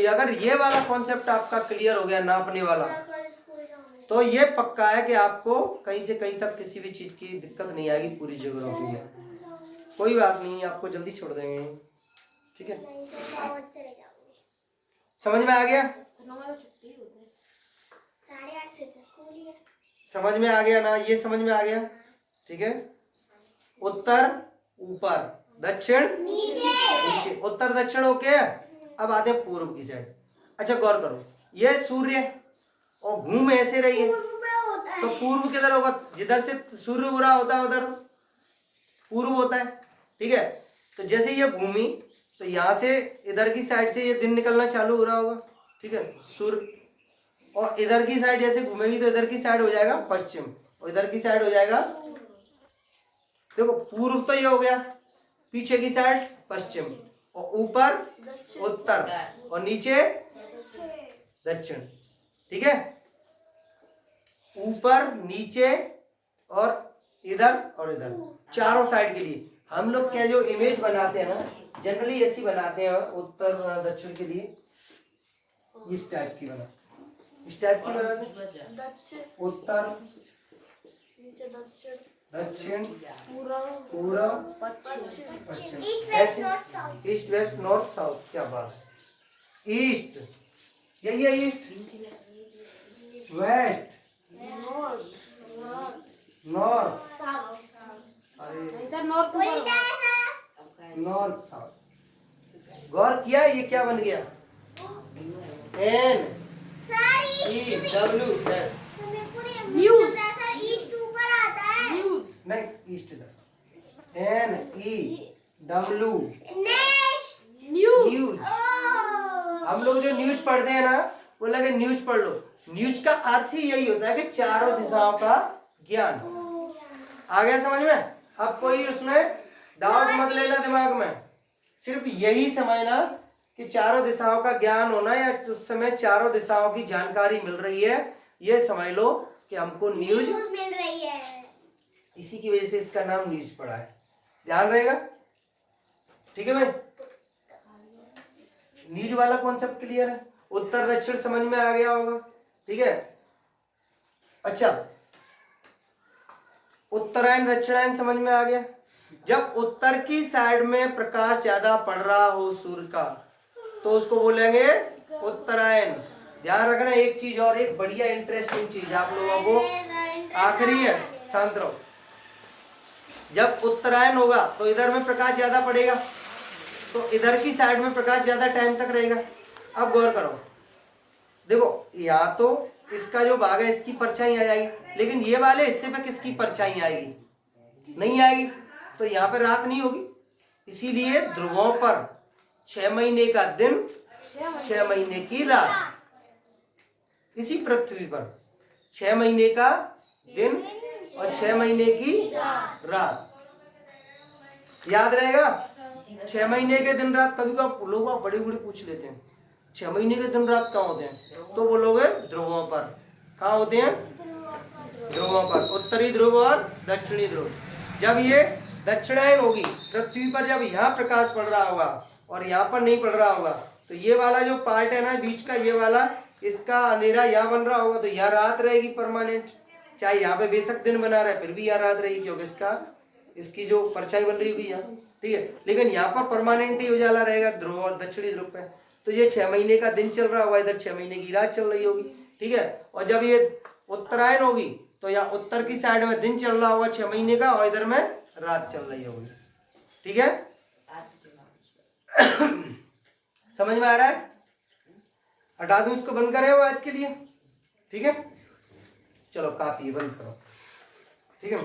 अगर ये वाला कॉन्सेप्ट आपका क्लियर हो गया नापने वाला, तो ये पक्का है कि आपको कहीं से कहीं तक किसी भी चीज की दिक्कत नहीं आएगी पूरी ज्योग्राफी में। कोई बात नहीं, आपको जल्दी छोड़ देंगे। ठीक है। समझ में आ गया? 8:30 से तो स्कूल ही है। समझ में आ गया ना? ये समझ में आ गया? ठीक है। उत्तर ऊपर, दक्षिण नीचे, उत्तर दक्षिण ओके। अब आते हैं पूर्व की साइड। अच्छा, गौर करो, ये सूर्य और घूम ऐसे रही है, तो पूर्व किधर होगा? जिधर से सूर्य उगा होता है उधर पूर्व होता है। ठीक है। तो जैसे ये घूमी तो यहाँ से इधर की साइड से ये दिन निकलना चालू हो रहा होगा। ठीक है, सूर्य, और इधर की साइड जैसे घूमेगी तो इधर की साइड हो जाएगा पश्चिम और इधर की साइड हो जाएगा, देखो पूर्व तो ये हो गया, पीछे की साइड पश्चिम, और ऊपर उत्तर और नीचे दक्षिण। ठीक है। ऊपर नीचे और इधर चारों साइड के लिए हम लोग क्या जो इमेज बनाते हैं ना, जनरली ऐसी बनाते हैं उत्तर दक्षिण के लिए, इस टाइप की बनाते हैं। उत्तर, दक्षिण, पूर्व, पश्चिम, ऐसे ईस्ट वेस्ट नॉर्थ साउथ। क्या बात है, ईस्ट, यही है east, west, north, sir north north south. गौर किया ये क्या बन गया? N E W S. News. Sir east ऊपर आता है। न्यूज़ नहीं, ईस्ट इधर, एन ई डब्ल्यू न्यूज। हम लोग जो न्यूज पढ़ते हैं ना, वो लगे न्यूज पढ़ लो। न्यूज का अर्थ ही यही होता है कि चारों दिशाओं का ज्ञान। आ गया समझ में? अब कोई उसमें डाउट मत लेना दिमाग में, सिर्फ यही समझना कि चारों दिशाओं का ज्ञान होना या उस समय चारों दिशाओं की जानकारी मिल रही है, ये समझ लो कि हमको न्यूज मिल रही है। इसी की वजह से इसका नाम न्यूज पड़ा है। ध्यान रहेगा, ठीक है भाई। न्यूज वाला कॉन्सेप्ट क्लियर है, उत्तर दक्षिण समझ में आ गया होगा, ठीक है। अच्छा, उत्तरायण दक्षिणायन समझ में आ गया। जब उत्तर की साइड में प्रकाश ज्यादा पड़ रहा हो सूर्य का तो उसको बोलेंगे उत्तरायण। ध्यान रखना एक चीज और, एक बढ़िया इंटरेस्टिंग चीज आप लोगों को आखिरी है, शांत रहो। जब उत्तरायण होगा तो इधर में प्रकाश ज्यादा पड़ेगा, तो इधर की साइड में प्रकाश ज्यादा टाइम तक रहेगा। अब गौर करो, देखो या तो इसका जो भाग है इसकी परछाई आ जाएगी, लेकिन ये वाले हिस्से पे किसकी परछाई आएगी? नहीं आएगी, तो यहाँ पे रात नहीं होगी। इसीलिए ध्रुवों पर 6 महीने का दिन, 6 महीने की रात। इसी पृथ्वी पर 6 महीने का दिन और 6 महीने की रात। याद रहेगा, 6 महीने के दिन रात। कभी कभी लोग बड़े बड़े पूछ लेते हैं 6 महीने के दिन रात कहाँ होते हैं, तो बोलोगे ध्रुवों पर। कहाँ होते हैं? ध्रुवों पर, उत्तरी ध्रुव और दक्षिणी ध्रुव। जब ये दक्षिणायन होगी पृथ्वी पर, जब यहाँ प्रकाश पड़ रहा होगा और यहाँ पर नहीं पड़ रहा होगा, तो ये वाला जो पार्ट है ना बीच का, ये वाला, इसका अंधेरा यहाँ बन रहा होगा, तो यहाँ रात रहेगी परमानेंट। चाहे यहाँ पे बेशक दिन बना रहा है फिर भी यहाँ रात रहेगी, क्योंकि इसकी जो परछाई बन रही होगी यहाँ, ठीक है। लेकिन यहाँ पर परमानेंट ही उजाला रहेगा ध्रुव और दक्षिणी ध्रुव पे। तो ये 6 महीने का दिन चल रहा होगा, इधर 6 महीने की रात चल रही होगी, ठीक है। और जब ये उत्तरायण होगी तो यहाँ उत्तर की साइड में दिन चल रहा होगा 6 महीने का, और इधर में रात चल रही होगी, ठीक है। समझ में आ रहा है? हटा दूं इसको, बंद करें वो आज के लिए, ठीक है। चलो काफी बंद करो, ठीक है।